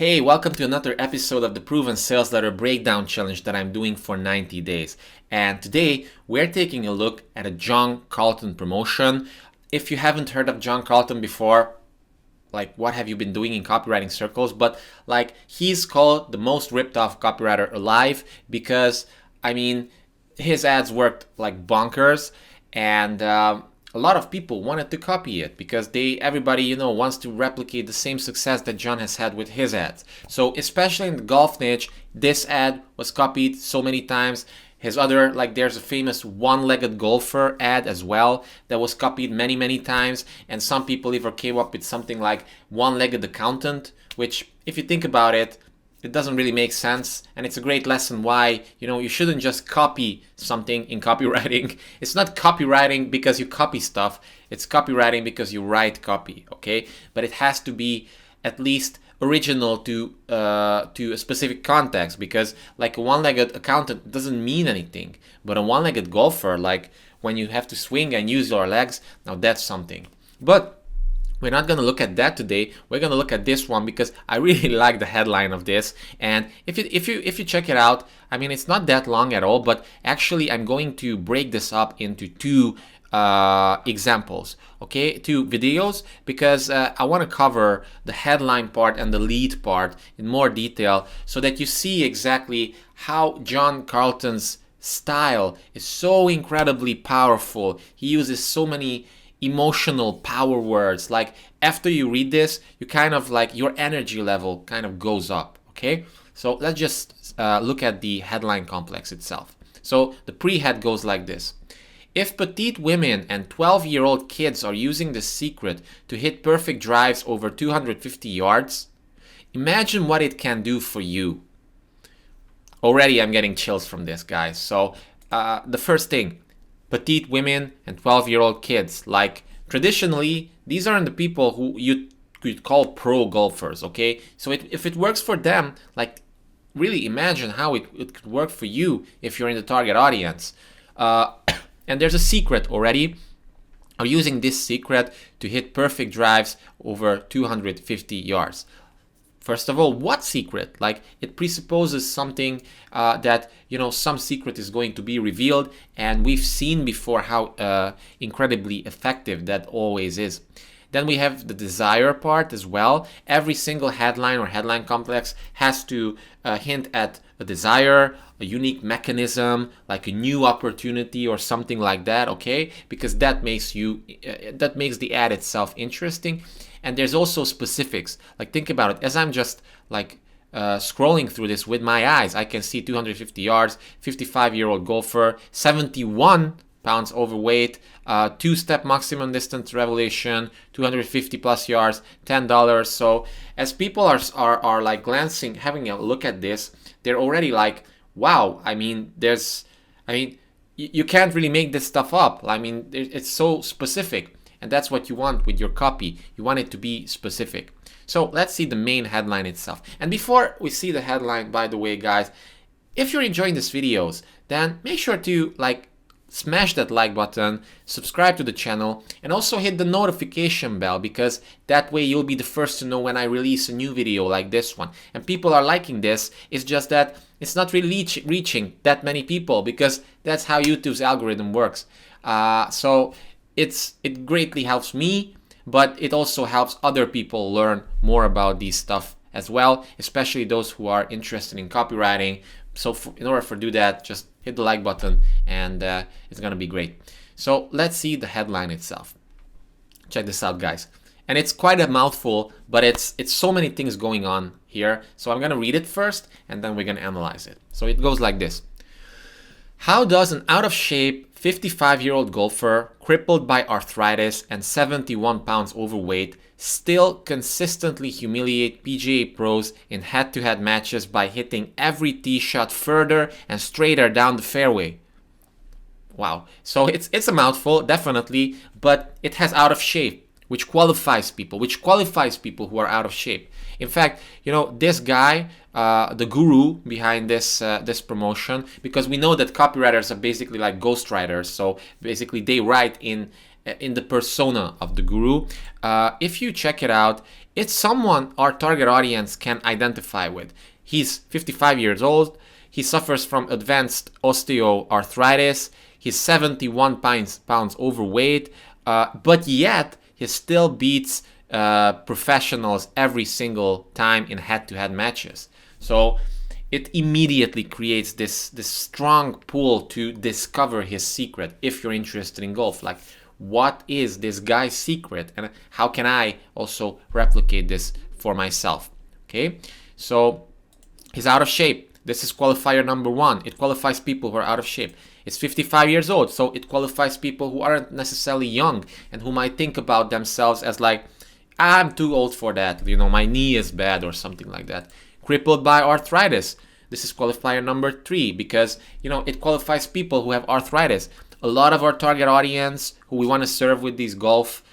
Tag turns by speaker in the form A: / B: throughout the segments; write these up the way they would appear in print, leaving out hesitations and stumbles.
A: Hey, welcome to another episode of the Proven Sales Letter Breakdown Challenge that I'm doing for 90 days. And today we're taking a look at a John Carlton promotion. If you haven't heard of John Carlton before, what have you been doing in copywriting circles? But he's called the most ripped off copywriter alive because, his ads worked like bonkers, and a lot of people wanted to copy it because everybody wants to replicate the same success that John has had with his ads. So especially in the golf niche, this ad was copied so many times. His other, there's a famous one-legged golfer ad as well that was copied many times, and some people even came up with something like one-legged accountant, which, if you think about it, it doesn't really make sense, and it's a great lesson why you shouldn't just copy something in copywriting. It's not copywriting because you copy stuff, it's copywriting because you write copy, okay? But it has to be at least original to a specific context, because a one-legged accountant doesn't mean anything, but a one-legged golfer, when you have to swing and use your legs, now that's something. But we're not going to look at that today. We're going to look at this one because I really like the headline of this. And if you check it out, it's not that long at all, but actually I'm going to break this up into two examples, okay, two videos, because I want to cover the headline part and the lead part in more detail so that you see exactly how John Carlton's style is so incredibly powerful. He uses so many emotional power words. After you read this, you kind of your energy level kind of goes up, okay? So let's just look at the headline complex itself. So the pre-head goes like this. If petite women and 12-year-old kids are using the secret to hit perfect drives over 250 yards, imagine what it can do for you. Already I'm getting chills from this, guys. So the first thing, petite women and 12-year-old kids. Traditionally, these aren't the people who you could call pro golfers, okay? So if it works for them, really imagine how it could work for you if you're in the target audience. And there's a secret already of using this secret to hit perfect drives over 250 yards. First of all, what secret? It presupposes something that, some secret is going to be revealed, and we've seen before how incredibly effective that always is. Then we have the desire part as well. Every single headline or headline complex has to hint at a desire, a unique mechanism, a new opportunity or something like that, okay? Because that makes the ad itself interesting. And there's also specifics. Think about it. As I'm just scrolling through this with my eyes, I can see 250 yards, 55-year-old golfer, 71 pounds overweight, two-step maximum distance revelation, 250 plus yards, $10. So as people are glancing, having a look at this, they're already wow. You can't really make this stuff up. It's so specific. And that's what you want with your copy. You want it to be specific. So let's see the main headline itself. And before we see the headline, by the way, guys, if you're enjoying these videos, then make sure to smash that like button, subscribe to the channel, and also hit the notification bell, because that way you'll be the first to know when I release a new video like this one. And people are liking this. It's just that it's not really reaching that many people, because that's how YouTube's algorithm works. So it greatly helps me, but it also helps other people learn more about these stuff as well, especially those who are interested in copywriting. So in order to do that, just hit the like button, and it's gonna be great. So let's see the headline itself. Check this out, guys. And it's quite a mouthful, but it's so many things going on here. So I'm gonna read it first, and then we're gonna analyze it. So it goes like this. How does an out-of-shape 55-year-old golfer, crippled by arthritis and 71 pounds overweight, still consistently humiliate PGA pros in head-to-head matches by hitting every tee shot further and straighter down the fairway? Wow. So it's a mouthful, definitely, but it has out of shape, which qualifies people who are out of shape. In fact, this guy, the guru behind this promotion, because we know that copywriters are basically like ghostwriters, so basically they write in the persona of the guru. If you check it out, It's someone our target audience can identify with. He's 55 years old. He suffers from advanced osteoarthritis. He's 71 pounds overweight, but yet he still beats professionals every single time in head-to-head matches. So it immediately creates this strong pull to discover his secret if you're interested in golf. Like, what is this guy's secret, and how can I also replicate this for myself? Okay, so he's out of shape. This is qualifier number one. It qualifies people who are out of shape. It's 55 years old, so it qualifies people who aren't necessarily young and who might think about themselves as like, I'm too old for that, my knee is bad or something like that. Crippled by arthritis. This is qualifier number 3 because, it qualifies people who have arthritis. A lot of our target audience who we want to serve with these golf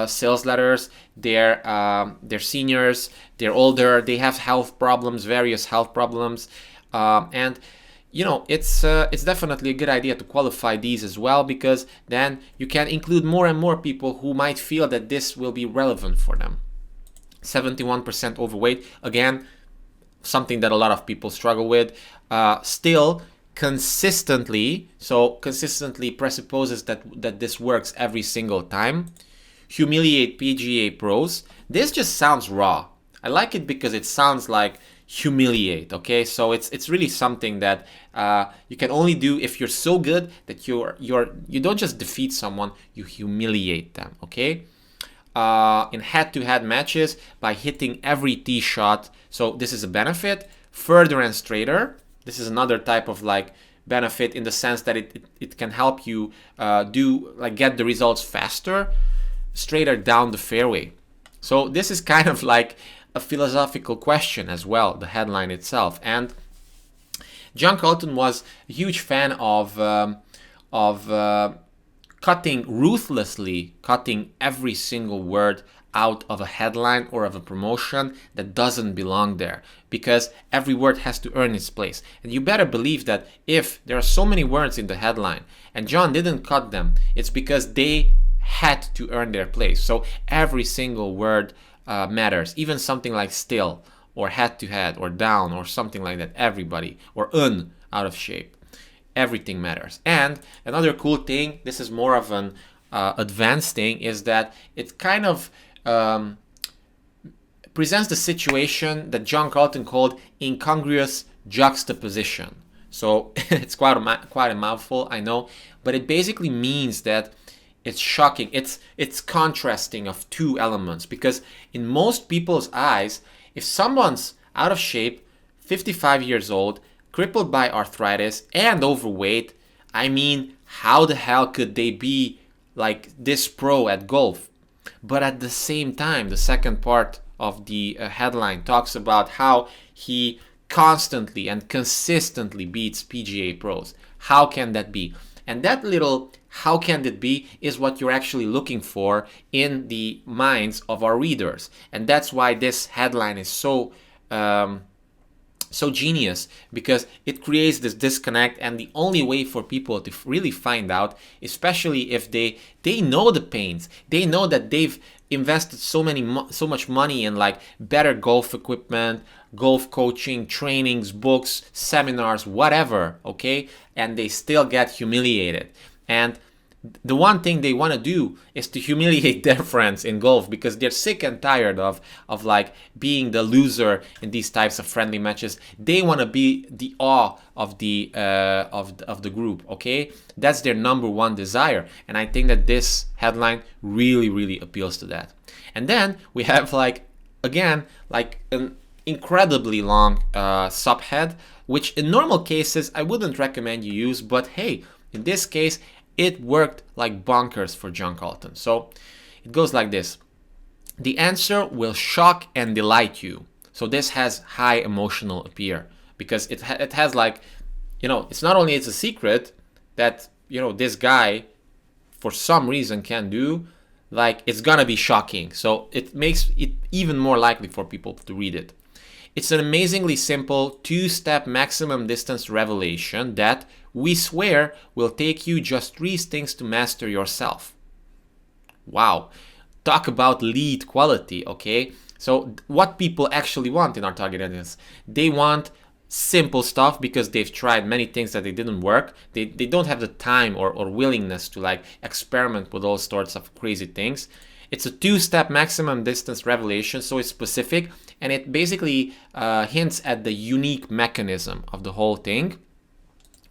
A: sales letters, they're seniors, they're older, they have health problems, various health problems, and it's definitely a good idea to qualify these as well, because then you can include more and more people who might feel that this will be relevant for them. 71% overweight, again, something that a lot of people struggle with. Still consistently presupposes that this works every single time. Humiliate PGA pros. This just sounds raw. I like it because it sounds like humiliate. Okay, so it's really something that you can only do if you're so good that you don't just defeat someone, you humiliate them. Okay, in head-to-head matches by hitting every tee shot. So this is a benefit. Further and straighter. This is another type of like benefit in the sense that it can help you get the results faster, straighter down the fairway. So this is kind of like a philosophical question as well, the headline itself. And John Carlton was a huge fan of ruthlessly cutting every single word out of a headline or of a promotion that doesn't belong there, because every word has to earn its place. And you better believe that if there are so many words in the headline and John didn't cut them, it's because they had to earn their place. So every single word matters, even something like still or head-to-head or down or something like that. Everybody, or out of shape, everything matters. And another cool thing, this is more of an advanced thing, is that it kind of presents the situation that John Carlton called incongruous juxtaposition. So it's quite a mouthful, I know, but it basically means that it's shocking. It's contrasting of two elements, because in most people's eyes, if someone's out of shape, 55 years old, crippled by arthritis and overweight, I mean, how the hell could they be like this pro at golf? But at the same time, the second part of the headline talks about how he constantly and consistently beats PGA pros. How can that be? And that little how can it be is what you're actually looking for in the minds of our readers. And that's why this headline is so genius, because it creates this disconnect. And the only way for people to really find out, especially if they know the pains, they know that they've invested so much money in like better golf equipment, golf coaching, trainings, books, seminars, whatever, okay, and they still get humiliated. And the one thing they want to do is to humiliate their friends in golf, because they're sick and tired of like being the loser in these types of friendly matches. They want to be the awe of the group. Okay, that's their number one desire, and I think that this headline really appeals to that. And then we have like an incredibly long subhead, which in normal cases I wouldn't recommend you use, but hey, in this case it worked like bonkers for John Carlton. So it goes like this: the answer will shock and delight you. So this has high emotional appeal, because it has like, it's not only it's a secret that this guy for some reason can do, like it's gonna be shocking. So it makes it even more likely for people to read it. It's an amazingly simple 2-step maximum distance revelation that we swear will take you just 3 things to master yourself. Wow. Talk about lead quality, okay? So what people actually want in our target audience, they want simple stuff because they've tried many things that they didn't work. They don't have the time or willingness to like experiment with all sorts of crazy things. It's a 2-step maximum distance revelation, so it's specific, and it basically hints at the unique mechanism of the whole thing.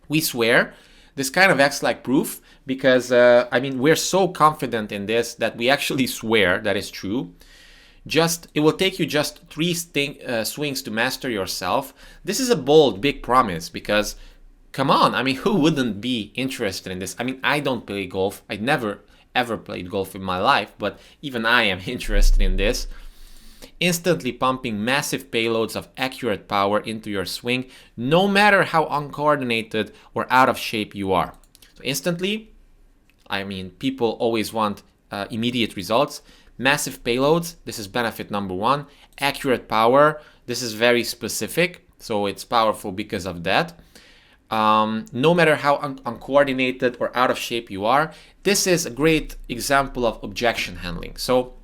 A: We swear this kind of acts like proof because, I mean, we're so confident in this that we actually swear that it's true. It will take you just 3 swings to master yourself. This is a bold, big promise because, come on, I mean, who wouldn't be interested in this? I mean, I don't play golf. I never ever played golf in my life, but even I am interested in this. Instantly pumping massive payloads of accurate power into your swing, no matter how uncoordinated or out of shape you are. So instantly, I mean, people always want immediate results. Massive payloads, this is benefit number 1. Accurate power, this is very specific, so it's powerful because of that. No matter how uncoordinated or out of shape you are, this is a great example of objection handling. So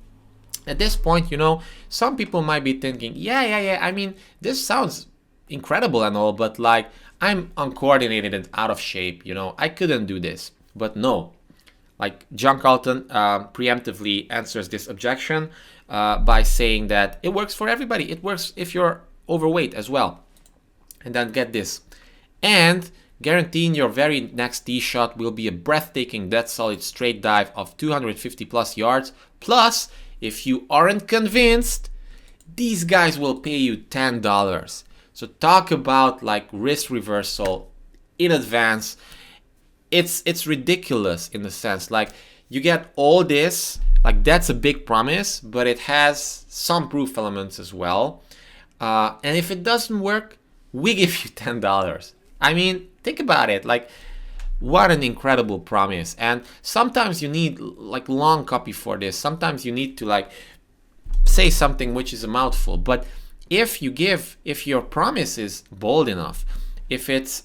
A: at this point, you know, some people might be thinking, yeah, I mean, this sounds incredible and all, but like, I'm uncoordinated and out of shape, you know, I couldn't do this. But no, like John Carlton preemptively answers this objection by saying that it works for everybody. It works if you're overweight as well. And then get this. And guaranteeing your very next tee shot will be a breathtaking dead solid straight dive of 250 plus yards. Plus, if you aren't convinced, these guys will pay you $10. So talk about like risk reversal in advance. It's ridiculous in the sense like you get all this, like that's a big promise, but it has some proof elements as well. And if it doesn't work, we give you $10. I mean, think about it. Like, what an incredible promise. And sometimes you need like long copy for this. Sometimes you need to like say something which is a mouthful. But if your promise is bold enough, if it's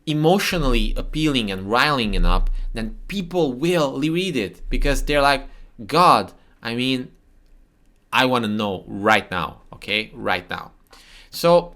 A: emotionally appealing and riling enough, then people will read it because they're like, God, I mean, I want to know right now, okay? Right now. So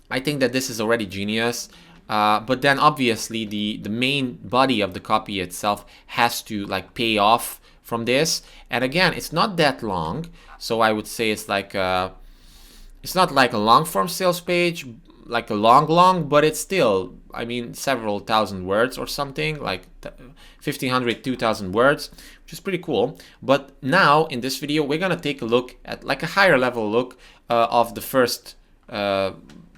A: I think that this is already genius. But then obviously the main body of the copy itself has to like pay off from this. And again, it's not that long. So I would say it's like it's not like a long form sales page, like a long, but it's still, I mean, several thousand words or something, like 1,500, 2,000 words, which is pretty cool. But now in this video, we're gonna take a look at like a higher level look of the first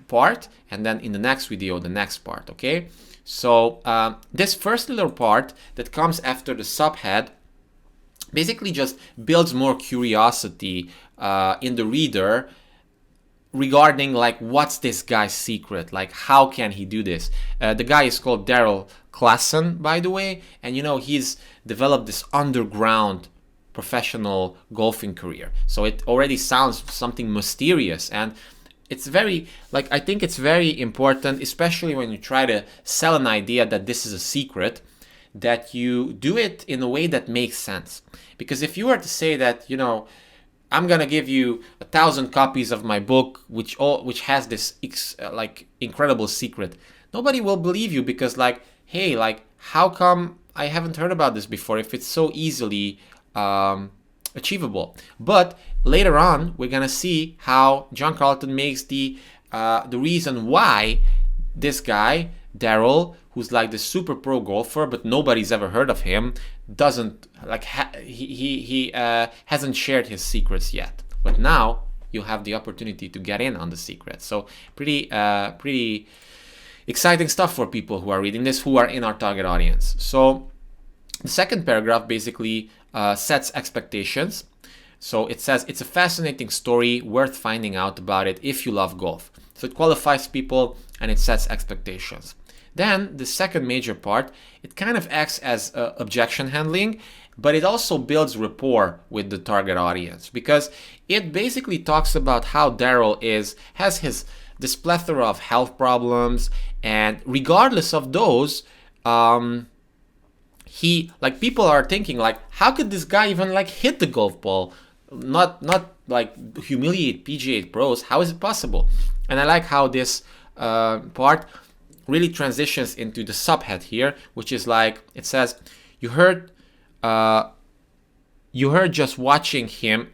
A: part, and then in the next video, the next part, okay? So this first little part that comes after the subhead basically just builds more curiosity in the reader regarding like what's this guy's secret, like how can he do this. The guy is called Daryl Klassen, by the way, and you know he's developed this underground professional golfing career, so it already sounds something mysterious. And it's very, like, I think it's very important, especially when you try to sell an idea that this is a secret, that you do it in a way that makes sense. Because if you were to say that, you know, I'm gonna give you 1,000 copies of my book, which has this like incredible secret, nobody will believe you because like, hey, like, how come I haven't heard about this before if it's so easily achievable? But later on, we're gonna see how John Carlton makes the reason why this guy Daryl, who's like the super pro golfer, but nobody's ever heard of him, doesn't like he hasn't shared his secrets yet. But now you have the opportunity to get in on the secrets. So pretty exciting stuff for people who are reading this, who are in our target audience. So the second paragraph basically sets expectations. So it says it's a fascinating story, worth finding out about it if you love golf. So it qualifies people and it sets expectations. Then the second major part, it kind of acts as objection handling, but it also builds rapport with the target audience because it basically talks about how Daryl has this plethora of health problems, and regardless of those, people are thinking like, how could this guy even like hit the golf ball not like humiliate PGA pros. How is it possible? And I like how this part really transitions into the subhead here, which is like, it says, you heard just watching him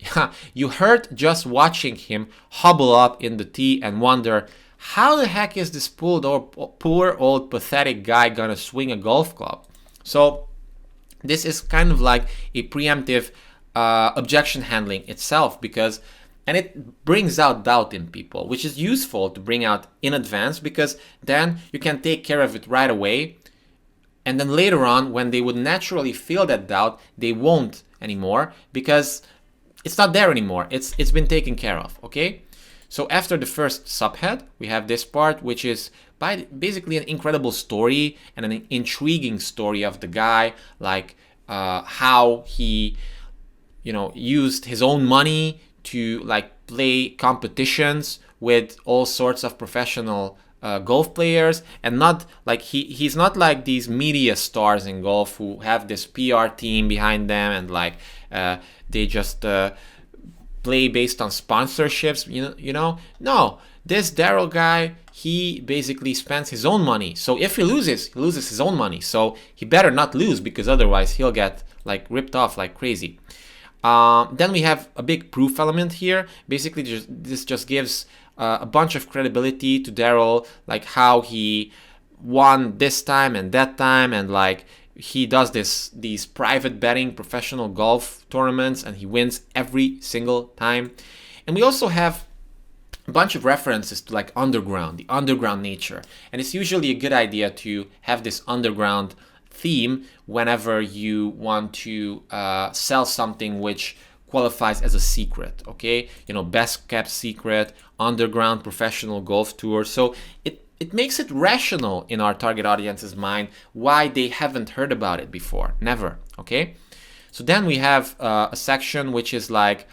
A: you heard just watching him hobble up in the tee and wonder, how the heck is this poor old pathetic guy gonna swing a golf club? So this is kind of like a preemptive objection handling itself, because, and it brings out doubt in people, which is useful to bring out in advance, because then you can take care of it right away. And then later on, when they would naturally feel that doubt, they won't anymore, because it's not there anymore. It's been taken care of, okay? So after the first subhead, we have this part, which is basically an incredible story and an intriguing story of the guy, like how he, used his own money to like play competitions with all sorts of professional golf players, and not like he's not like these media stars in golf who have this PR team behind them and like they just play based on sponsorships, No, this Daryl guy, he basically spends his own money. So if he loses his own money. So he better not lose, because otherwise he'll get like ripped off like crazy. Then we have a big proof element here. Basically, this just gives a bunch of credibility to Daryl, like how he won this time and that time, and like he does these private betting professional golf tournaments and he wins every single time. And we also have a bunch of references to like the underground nature. And it's usually a good idea to have this underground theme whenever you want to sell something which qualifies as a secret, okay? Best kept secret, underground professional golf tour. So it makes it rational in our target audience's mind why they haven't heard about it before. Never, okay? So then we have a section which is like,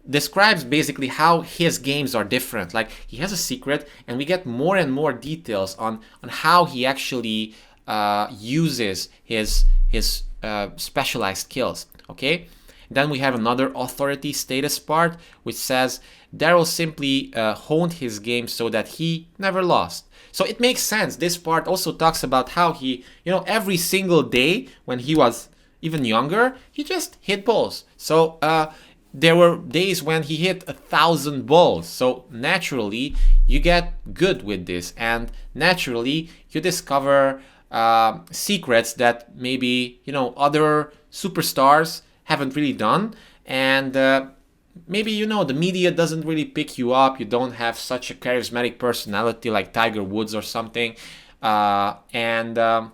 A: describes basically how his games are different. Like he has a secret, and we get more and more details on how he actually uses his specialized skills, okay? Then we have another authority status part, which says Daryl simply honed his game so that he never lost. So it makes sense. This part also talks about how he, every single day when he was even younger, he just hit balls. So there were days when he hit 1,000 balls. So naturally, you get good with this, and naturally, you discover secrets that maybe other superstars haven't really done, and maybe the media doesn't really pick you up. You don't have such a charismatic personality like Tiger Woods or something, and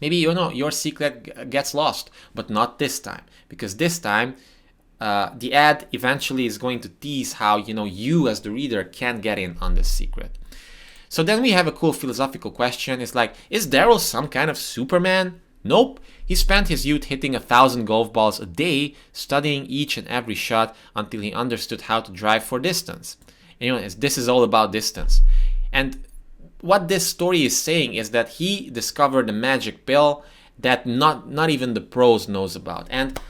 A: maybe your secret gets lost, but not this time, because this time the ad eventually is going to tease how you as the reader can get in on this secret. So then we have a cool philosophical question. It's like, is Daryl some kind of Superman? Nope. He spent his youth hitting 1,000 golf balls a day, studying each and every shot until he understood how to drive for distance. Anyways, this is all about distance. And what this story is saying is that he discovered the magic pill that not even the pros knows about. And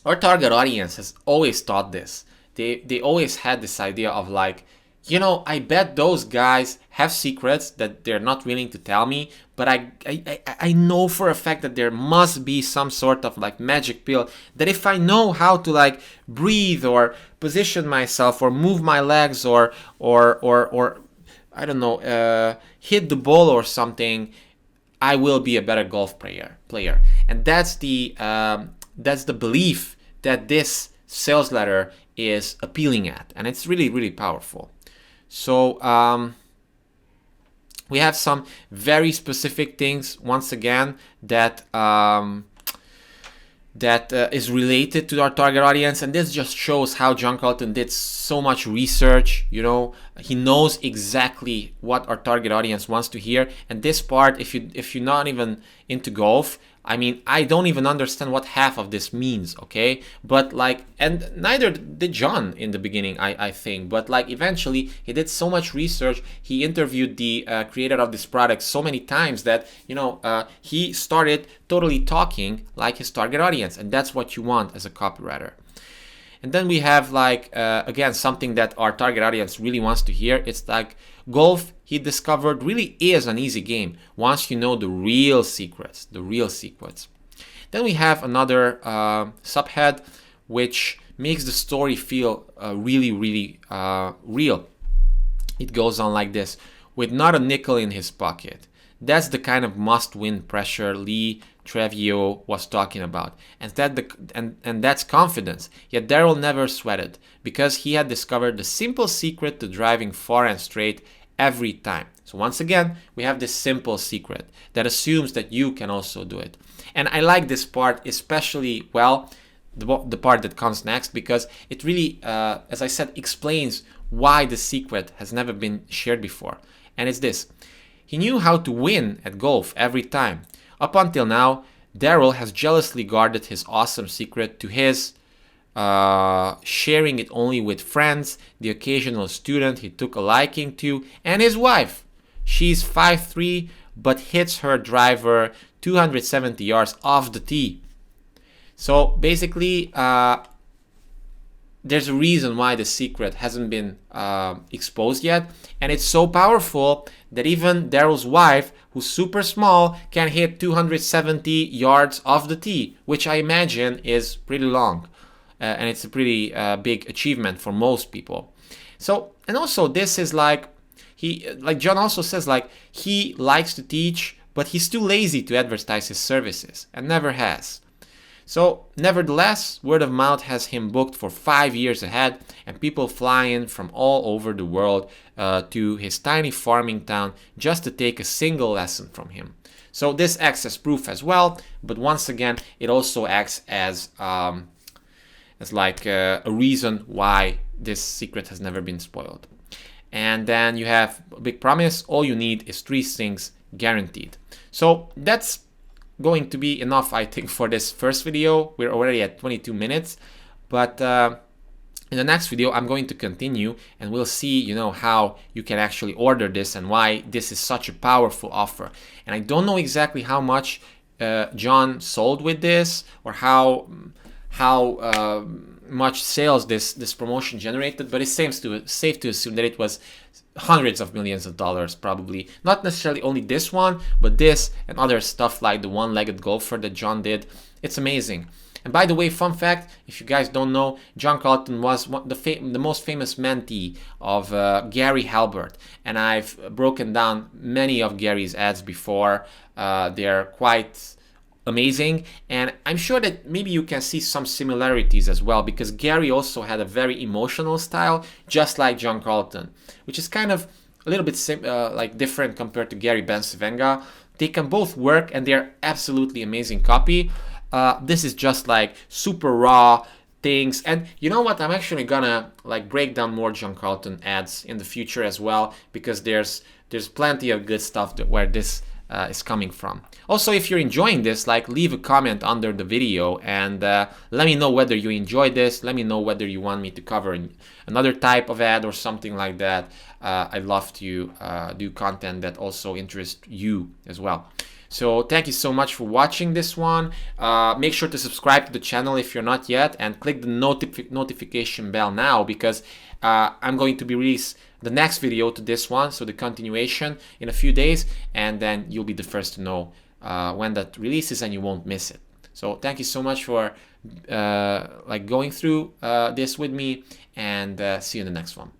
A: our target audience has always thought this. They always had this idea of like, I bet those guys have secrets that they're not willing to tell me, but I know for a fact that there must be some sort of like magic pill that if I know how to like breathe or position myself or move my legs or I don't know, hit the ball or something, I will be a better golf player. And that's the belief that this sales letter is appealing at, and it's really, really powerful. So we have some very specific things, once again, that is related to our target audience, and this just shows how John Carlton did so much research. He knows exactly what our target audience wants to hear. And this part, if you're not even into golf, I mean, I don't even understand what half of this means, okay? But like, and neither did John in the beginning, I think. But like, eventually, he did so much research. He interviewed the creator of this product so many times that, you know, he started totally talking like his target audience. And that's what you want as a copywriter. And then we have like, again, something that our target audience really wants to hear. It's like golf, he discovered, really is an easy game once you know the real secrets, Then we have another subhead, which makes the story feel really real. It goes on like this: with not a nickel in his pocket. That's the kind of must-win pressure Lee Trevio was talking about, and that's confidence. Yet Daryl never sweated because he had discovered the simple secret to driving far and straight every time. So once again, we have this simple secret that assumes that you can also do it. And I like this part especially well, the part that comes next, because it really, as I said, explains why the secret has never been shared before. And it's this: he knew how to win at golf every time. Up until now, Daryl has jealously guarded his awesome secret to his sharing it only with friends, the occasional student he took a liking to, and his wife. She's 5'3", but hits her driver 270 yards off the tee. So basically, there's a reason why the secret hasn't been exposed yet, and it's so powerful that even Daryl's wife, who's super small, can hit 270 yards off the tee, which I imagine is pretty long, and it's a pretty big achievement for most people. So, and also this is like, John also says, like, he likes to teach, but he's too lazy to advertise his services, and never has. So, nevertheless, word of mouth has him booked for 5 years ahead, and people fly in from all over the world to his tiny farming town just to take a single lesson from him. So this acts as proof as well, but once again, it also acts as like a reason why this secret has never been spoiled. And then you have a big promise: all you need is 3 things guaranteed. So that's going to be enough, I think, for this first video. We're already at 22 minutes, but in the next video I'm going to continue, and we'll see, you know, how you can actually order this and why this is such a powerful offer. And I don't know exactly how much John sold with this, or how much sales this promotion generated, but it's safe to assume that it was hundreds of millions of dollars, probably. Not necessarily only this one, but this and other stuff like the one-legged golfer that John did. It's amazing. And by the way, fun fact, if you guys don't know, John Carlton was the most famous mentee of Gary Halbert, and I've broken down many of Gary's ads before. They're quite amazing, and I'm sure that maybe you can see some similarities as well, because Gary also had a very emotional style, just like John Carlton, which is kind of a little bit like different compared to Gary Bencivenga. They can both work, and they're absolutely amazing copy. This is just like super raw things, and you know what, I'm actually gonna like break down more John Carlton ads in the future as well, because there's plenty of good stuff where this is coming from. Also, if you're enjoying this, like, leave a comment under the video and let me know whether you enjoyed this. Let me know whether you want me to cover another type of ad or something like that. I'd love to do content that also interests you as well. So thank you so much for watching this one. Make sure to subscribe to the channel if you're not yet, and click the notification bell now, because I'm going to be releasing the next video to this one, so the continuation, in a few days, and then you'll be the first to know when that releases, and you won't miss it. So thank you so much for like going through this with me, and see you in the next one.